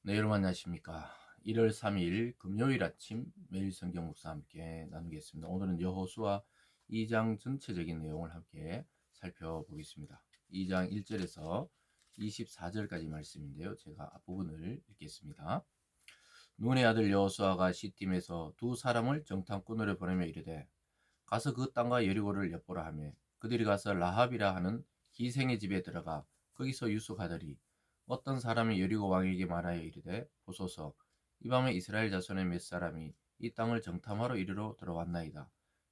네, 여러분 안녕하십니까. 1월 3일 금요일 아침 매일 성경 묵상 함께 나누겠습니다. 오늘은 여호수아 2장 전체적인 내용을 함께 살펴보겠습니다. 2장 1절에서 24절까지 말씀인데요. 제가 앞부분을 읽겠습니다. 눈의 아들 여호수아가 시팀에서 두 사람을 정탐꾼으로 보내며 이르되 가서 그 땅과 여리고를 엿보라 하며 그들이 가서 라합이라 하는 기생의 집에 들어가 거기서 유숙하더니 어떤 사람이 여리고 왕에게 말하여 이르되 보소서 이 밤에 이스라엘 자손의 몇 사람이 이 땅을 정탐하러 이르러 들어왔나이다.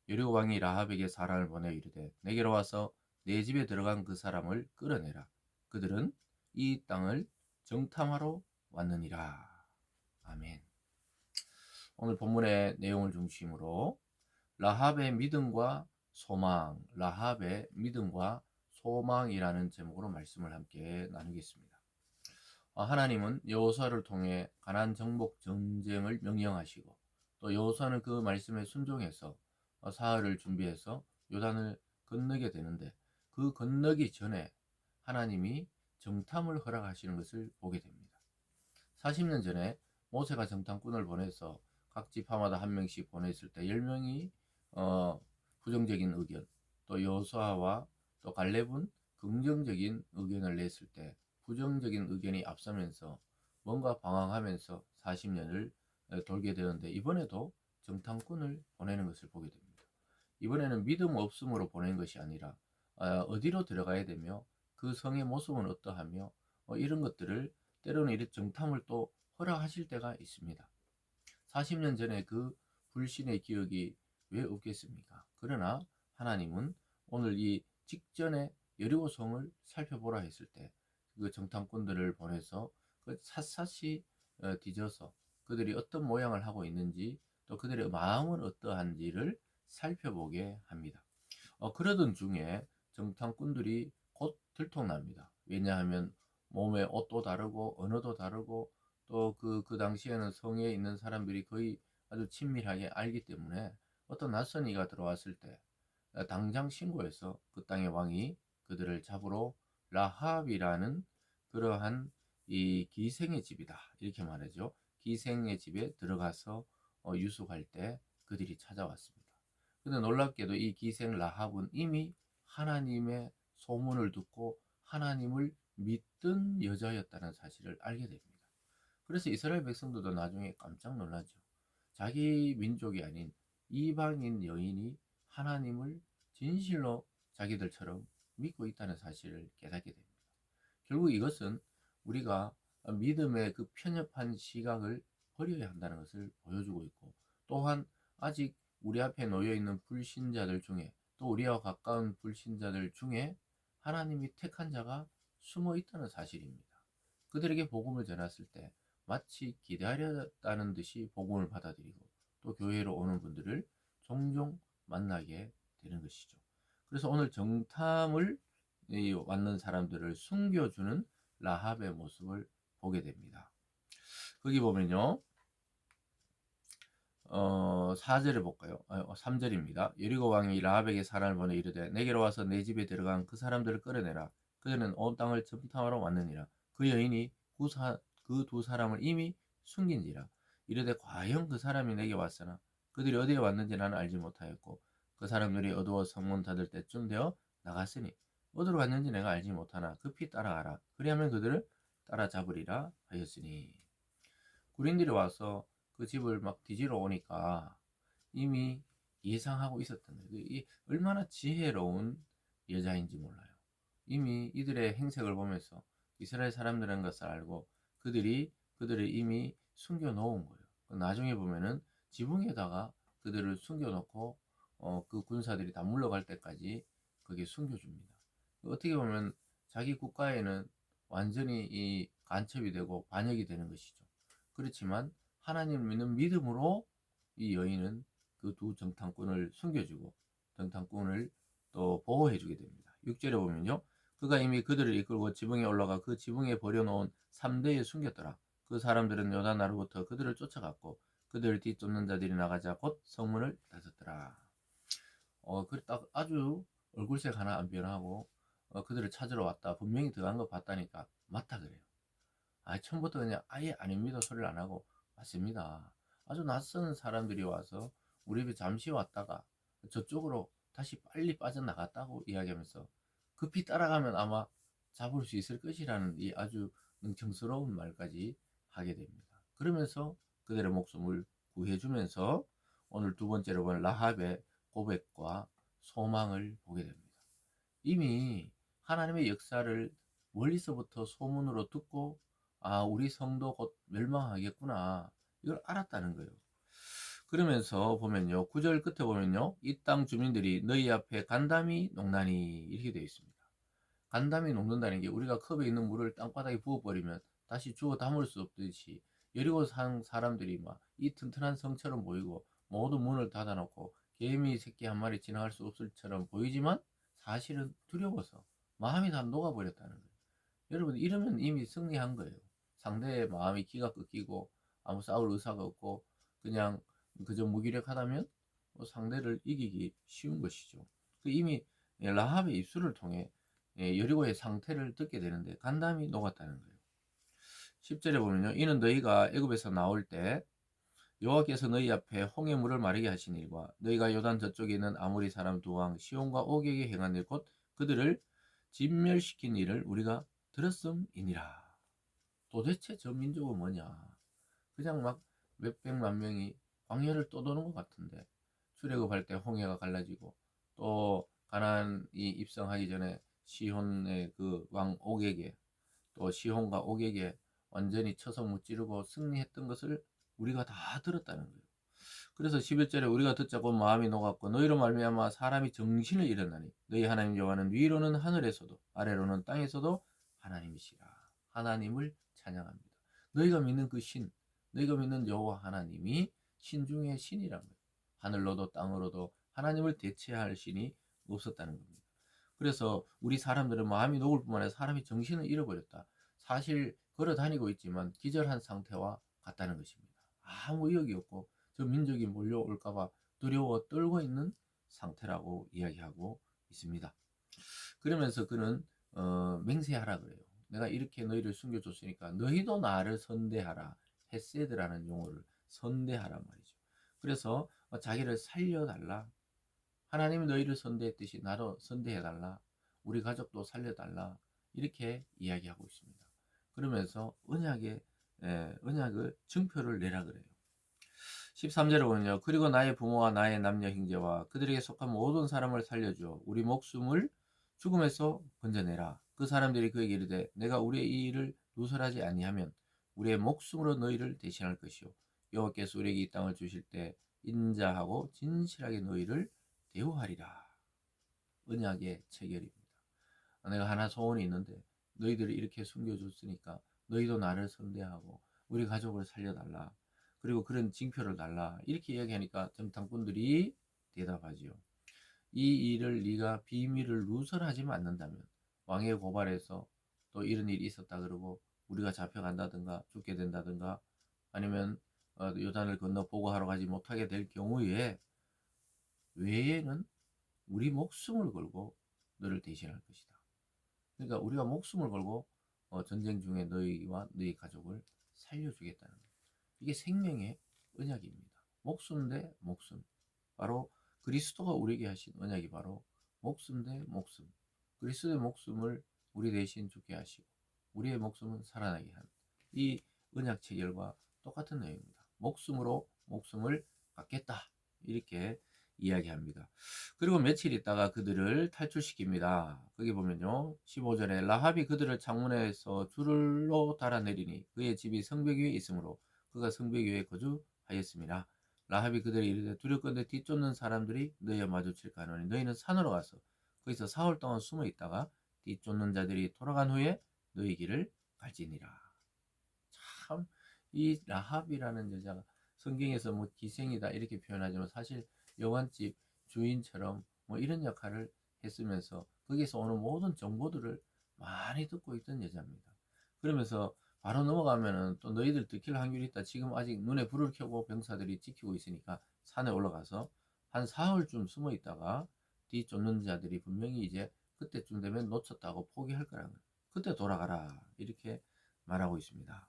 여리고 왕이 라합에게 사람을 보내 이르되 내게로 와서 내 집에 들어간 그 사람을 끌어내라. 그들은 이 땅을 정탐하러 왔느니라. 아멘. 오늘 본문의 내용을 중심으로 라합의 믿음과 소망, 라합의 믿음과 소망이라는 제목으로 말씀을 함께 나누겠습니다. 하나님은 여호수아를 통해 가나안 정복 전쟁을 명령하시고 또 여호수아는 그 말씀에 순종해서 사흘을 준비해서 요단을 건너게 되는데 그 건너기 전에 하나님이 정탐을 허락하시는 것을 보게 됩니다. 40년 전에 모세가 정탐꾼을 보내서 각 지파마다 한 명씩 보냈을 때 10명이 부정적인 의견, 또 여호수아와 또 갈렙은 긍정적인 의견을 냈을 때 부정적인 의견이 앞서면서 뭔가 방황하면서 40년을 돌게 되는데 이번에도 정탐꾼을 보내는 것을 보게 됩니다. 이번에는 믿음 없음으로 보낸 것이 아니라 어디로 들어가야 되며 그 성의 모습은 어떠하며 이런 것들을 때로는 이런 정탐을 또 허락하실 때가 있습니다. 40년 전에 그 불신의 기억이 왜 없겠습니까? 그러나 하나님은 오늘 이 직전에 여리고성을 살펴보라 했을 때 그 정탐꾼들을 보내서 그 샅샅이 뒤져서 그들이 어떤 모양을 하고 있는지 또 그들의 마음은 어떠한지를 살펴보게 합니다. 그러던 중에 정탐꾼들이 곧 들통납니다. 왜냐하면 몸의 옷도 다르고 언어도 다르고 또 그 당시에는 성에 있는 사람들이 거의 아주 친밀하게 알기 때문에 어떤 낯선 이가 들어왔을 때 당장 신고해서 그 땅의 왕이 그들을 잡으러 라합이라는 그러한 이 기생의 집이다 이렇게 말하죠. 기생의 집에 들어가서 유숙할 때 그들이 찾아왔습니다. 근데 놀랍게도 이 기생 라합은 이미 하나님의 소문을 듣고 하나님을 믿던 여자였다는 사실을 알게 됩니다. 그래서 이스라엘 백성들도 나중에 깜짝 놀라죠. 자기 민족이 아닌 이방인 여인이 하나님을 진실로 자기들처럼 믿고 있다는 사실을 깨닫게 됩니다. 결국 이것은 우리가 믿음의 그 편협한 시각을 버려야 한다는 것을 보여주고 있고 또한 아직 우리 앞에 놓여 있는 불신자들 중에 또 우리와 가까운 불신자들 중에 하나님이 택한 자가 숨어 있다는 사실입니다. 그들에게 복음을 전했을 때 마치 기다렸다는 듯이 복음을 받아들이고 또 교회로 오는 분들을 종종 만나게 되는 것이죠. 그래서 오늘 정탐을 왔는 사람들을 숨겨주는 라합의 모습을 보게 됩니다. 거기 보면요. 4절에 볼까요? 3절입니다. 여리고 왕이 라합에게 사람을 보내 이르되 내게로 와서 내 집에 들어간 그 사람들을 끌어내라. 그들은 온 땅을 정탐하러 왔느니라. 그 여인이 그 두 사람을 이미 숨긴지라. 이르되 과연 그 사람이 내게 왔으나 그들이 어디에 왔는지 나는 알지 못하였고 그 사람들이 어두워 성문 닫을 때쯤 되어 나갔으니 어디로 갔는지 내가 알지 못하나 급히 따라가라. 그리하면 그들을 따라잡으리라 하였으니. 군인들이 와서 그 집을 막 뒤지러 오니까 이미 예상하고 있었던 거예요. 이 얼마나 지혜로운 여자인지 몰라요. 이미 이들의 행색을 보면서 이스라엘 사람들인 것을 알고 그들을 이미 숨겨 놓은 거예요. 나중에 보면은 지붕에다가 그들을 숨겨놓고 그 군사들이 다 물러갈 때까지 그게 숨겨줍니다. 어떻게 보면 자기 국가에는 완전히 이 간첩이 되고 반역이 되는 것이죠. 그렇지만 하나님을 믿는 믿음으로 이 여인은 그 두 정탐꾼을 숨겨주고 정탐꾼을 또 보호해주게 됩니다. 6절에 보면요. 그가 이미 그들을 이끌고 지붕에 올라가 그 지붕에 버려놓은 3대에 숨겼더라. 그 사람들은 요단나루부터 그들을 쫓아갔고 그들을 뒤쫓는 자들이 나가자 곧 성문을 닫았더라. 그래 딱 아주 얼굴색 하나 안 변하고 그들을 찾으러 왔다. 분명히 들어간 거 봤다니까 맞다 그래요. 처음부터 그냥 아예 아닙니다 소리를 안 하고 맞습니다. 아주 낯선 사람들이 와서 우리 집에 잠시 왔다가 저쪽으로 다시 빨리 빠져나갔다고 이야기하면서 급히 따라가면 아마 잡을 수 있을 것이라는 이 아주 능청스러운 말까지 하게 됩니다. 그러면서 그들의 목숨을 구해주면서 오늘 두 번째로 본 라합의 고백과 소망을 보게 됩니다. 이미 하나님의 역사를 멀리서부터 소문으로 듣고 우리 성도 곧 멸망하겠구나 이걸 알았다는 거예요. 그러면서 보면요 9절 끝에 보면요 이 땅 주민들이 너희 앞에 간담이 녹나니 이렇게 되어 있습니다. 간담이 녹는다는 게 우리가 컵에 있는 물을 땅바닥에 부어버리면 다시 주워 담을 수 없듯이 여리고 산 사람들이 막 이 튼튼한 성처럼 보이고 모든 문을 닫아놓고 개미 새끼 한 마리 지나갈 수 없을 처럼 보이지만 사실은 두려워서 마음이 다 녹아버렸다는 거예요. 여러분 이러면 이미 승리한 거예요. 상대의 마음이 기가 꺾이고 아무 싸울 의사가 없고 그냥 그저 무기력하다면 상대를 이기기 쉬운 것이죠. 이미 라합의 입술을 통해 여리고의 상태를 듣게 되는데 간담이 녹았다는 거예요. 10절에 보면요. 이는 너희가 애굽에서 나올 때 여호와께서 너희 앞에 홍해 물을 마르게 하신 일과 너희가 요단 저쪽에 있는 아모리 사람 두 왕 시온과 옥에게 행한 일 곧 그들을 진멸시킨 일을 우리가 들었음이니라. 도대체 저 민족은 뭐냐? 그냥 막 몇백만 명이 광야를 떠도는 것 같은데 출애굽할 때 홍해가 갈라지고 또 가나안이 입성하기 전에 시혼의 그 왕 옥에게 또 시혼과 옥에게 완전히 쳐서 무찌르고 승리했던 것을 우리가 다 들었다는 거예요. 그래서 11절에 우리가 듣자고 마음이 녹았고 너희로 말미암아 사람이 정신을 잃었나니 너희 하나님 여호와는 위로는 하늘에서도 아래로는 땅에서도 하나님이시라. 하나님을 찬양합니다. 너희가 믿는 그 신, 너희가 믿는 여호와 하나님이 신 중에 신이란 거예요. 하늘로도 땅으로도 하나님을 대체할 신이 없었다는 겁니다. 그래서 우리 사람들은 마음이 녹을 뿐만 아니라 사람이 정신을 잃어버렸다. 사실 걸어 다니고 있지만 기절한 상태와 같다는 것입니다. 아무 의욕이 없고 저 민족이 몰려올까봐 두려워 떨고 있는 상태라고 이야기하고 있습니다. 그러면서 그는 맹세하라 그래요. 내가 이렇게 너희를 숨겨줬으니까 너희도 나를 선대하라. 헤세드라는 용어를 선대하란 말이죠. 그래서 자기를 살려달라. 하나님이 너희를 선대했듯이 나도 선대해달라. 우리 가족도 살려달라. 이렇게 이야기하고 있습니다. 그러면서 언약을 증표를 내라 그래요. 13절에 보면요. 그리고 나의 부모와 나의 남녀 형제와 그들에게 속한 모든 사람을 살려주어 우리 목숨을 죽음에서 건져내라. 그 사람들이 그에게 이르되 내가 우리의 이 일을 누설하지 아니하면 우리의 목숨으로 너희를 대신할 것이요 여호와께서 우리에게 이 땅을 주실 때 인자하고 진실하게 너희를 대우하리라. 언약의 체결입니다. 내가 하나 소원이 있는데 너희들이 이렇게 숨겨줬으니까 너희도 나를 선대하고 우리 가족을 살려달라. 그리고 그런 징표를 달라. 이렇게 이야기하니까 정탐꾼들이 대답하지요. 이 일을 네가 비밀을 누설하지 않는다면 왕의 고발에서 또 이런 일이 있었다 그러고 우리가 잡혀간다든가 죽게 된다든가 아니면 요단을 건너 보고하러 가지 못하게 될 경우에 외에는 우리 목숨을 걸고 너를 대신할 것이다. 그러니까 우리가 목숨을 걸고 전쟁 중에 너희와 너희 가족을 살려주겠다는 거예요. 이게 생명의 언약입니다. 목숨 대 목숨. 바로 그리스도가 우리에게 하신 언약이 바로 목숨 대 목숨. 그리스도의 목숨을 우리 대신 죽게 하시고 우리의 목숨은 살아나게 한 이 언약 체결과 똑같은 내용입니다. 목숨으로 목숨을 갖겠다. 이렇게 이야기합니다. 그리고 며칠 있다가 그들을 탈출시킵니다. 거기 보면요. 15절에 라합이 그들을 창문에서 줄로 달아내리니 그의 집이 성벽 위에 있으므로 그가 성벽 위에 거주하였습니다. 라합이 그들이 이르되 두렵건대 뒤쫓는 사람들이 너희와 마주칠까 하노니 너희는 산으로 가서 거기서 사흘 동안 숨어 있다가 뒤쫓는 자들이 돌아간 후에 너희 길을 갈지니라. 참 이 라합이라는 여자가 성경에서 뭐 기생이다 이렇게 표현하지만 사실 여관집 주인처럼 뭐 이런 역할을 했으면서 거기서 오는 모든 정보들을 많이 듣고 있던 여자입니다. 그러면서 바로 넘어가면은 또 너희들 들킬 확률이 있다. 지금 아직 눈에 불을 켜고 병사들이 지키고 있으니까 산에 올라가서 한 사흘쯤 숨어 있다가 뒤쫓는 자들이 분명히 이제 그때쯤 되면 놓쳤다고 포기할 거라는 거예요. 그때 돌아가라. 이렇게 말하고 있습니다.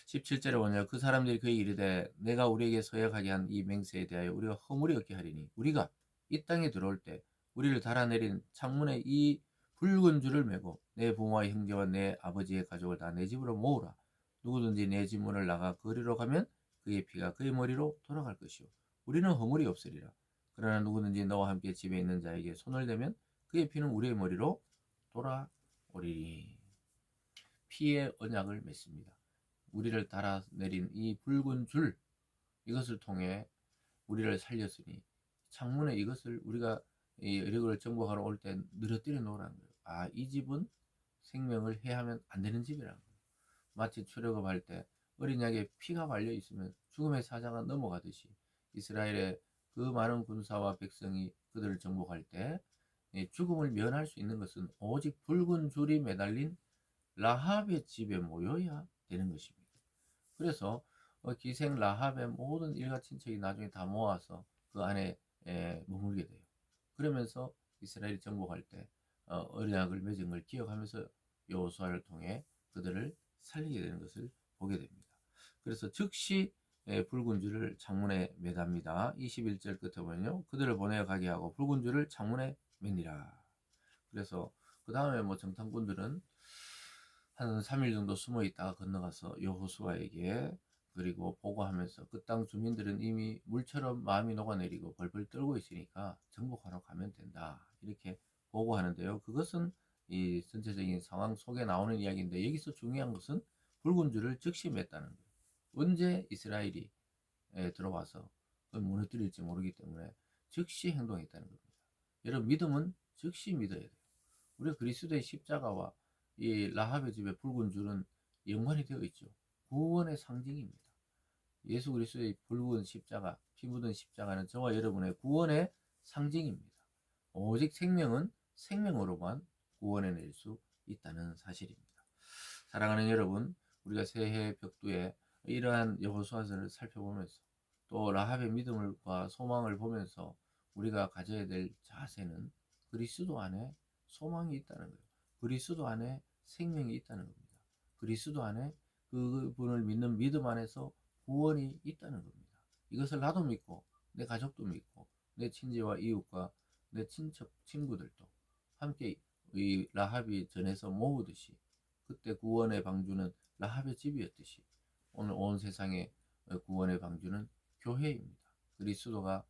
17절에 보면 그 사람들이 그에게 이르되 내가 우리에게 서약하게 한 이 맹세에 대하여 우리가 허물이 없게 하리니 우리가 이 땅에 들어올 때 우리를 달아내린 창문에 이 붉은 줄을 메고 내 부모와 형제와 내 아버지의 가족을 다 내 집으로 모으라. 누구든지 내 집 문을 나가 거리로 가면 그의 피가 그의 머리로 돌아갈 것이요 우리는 허물이 없으리라. 그러나 누구든지 너와 함께 집에 있는 자에게 손을 대면 그의 피는 우리의 머리로 돌아오리니. 피의 언약을 맺습니다. 우리를 달아내린 이 붉은 줄, 이것을 통해 우리를 살렸으니 창문에 이것을 우리가 이 여리고를 정복하러 올 때 늘어뜨려 놓으라는 거예요. 아, 이 집은 생명을 해하면 안 되는 집이라는 거예요. 마치 출애굽할 때 어린 양에 피가 발려 있으면 죽음의 사자가 넘어가듯이 이스라엘의 그 많은 군사와 백성이 그들을 정복할 때 죽음을 면할 수 있는 것은 오직 붉은 줄이 매달린 라합의 집에 모여야 되는 것입니다. 그래서 기생 라합의 모든 일가 친척이 나중에 다 모아서 그 안에 머물게 돼요. 그러면서 이스라엘이 정복할 때 언약을 맺은 걸 기억하면서 여호수아를 통해 그들을 살리게 되는 것을 보게 됩니다. 그래서 즉시 붉은 줄을 창문에 매답니다. 21절 끝에 보면요. 그들을 보내어 가게 하고 붉은 줄을 창문에 매니라. 그래서 그 다음에 뭐 정탐꾼들은 한 3일 정도 숨어 있다가 건너가서 여호수아에게 그리고 보고하면서 그 땅 주민들은 이미 물처럼 마음이 녹아내리고 벌벌 떨고 있으니까 정복하러 가면 된다. 이렇게 보고하는데요. 그것은 이 전체적인 상황 속에 나오는 이야기인데 여기서 중요한 것은 붉은 줄을 즉시 맺다는 거예요. 언제 이스라엘이 들어와서 그걸 무너뜨릴지 모르기 때문에 즉시 행동했다는 겁니다. 여러분 믿음은 즉시 믿어야 돼요. 우리가 그리스도의 십자가와 이 라합의 집의 붉은 줄은 연관이 되어 있죠. 구원의 상징입니다. 예수 그리스도의 붉은 십자가, 피 묻은 십자가는 저와 여러분의 구원의 상징입니다. 오직 생명은 생명으로만 구원해낼 수 있다는 사실입니다. 사랑하는 여러분, 우리가 새해 벽두에 이러한 여호수아서를 살펴보면서 또 라합의 믿음과 소망을 보면서 우리가 가져야 될 자세는 그리스도 안에 소망이 있다는 거예요. 그리스도 안에 생명이 있다는 겁니다. 그리스도 안에 그분을 믿는 믿음 안에서 구원이 있다는 겁니다. 이것을 나도 믿고 내 가족도 믿고 내 친지와 이웃과 내 친척 친구들도 함께 이 라합이 전에서 모으듯이 그때 구원의 방주는 라합의 집이었듯이 오늘 온 세상의 구원의 방주는 교회입니다. 그리스도가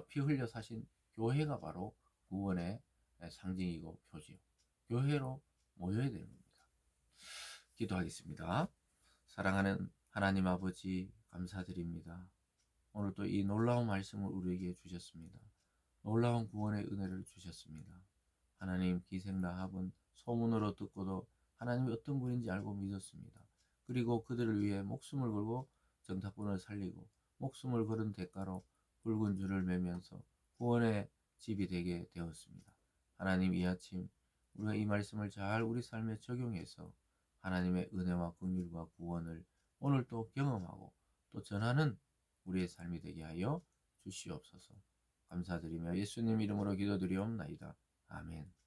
피 흘려 사신 교회가 바로 구원의 상징이고 표지요. 교회로 모여야 되는 겁니다. 기도하겠습니다. 사랑하는 하나님 아버지 감사드립니다. 오늘 또 이 놀라운 말씀을 우리에게 주셨습니다. 놀라운 구원의 은혜를 주셨습니다. 하나님 기생 라합은 소문으로 듣고도 하나님이 어떤 분인지 알고 믿었습니다. 그리고 그들을 위해 목숨을 걸고 정탐꾼을 살리고 목숨을 걸은 대가로 붉은 줄을 매면서 구원의 집이 되게 되었습니다. 하나님 이 아침 우리가 이 말씀을 잘 우리 삶에 적용해서 하나님의 은혜와 긍휼과 구원을 오늘 또 경험하고 또 전하는 우리의 삶이 되게 하여 주시옵소서. 감사드리며 예수님 이름으로 기도드리옵나이다. 아멘.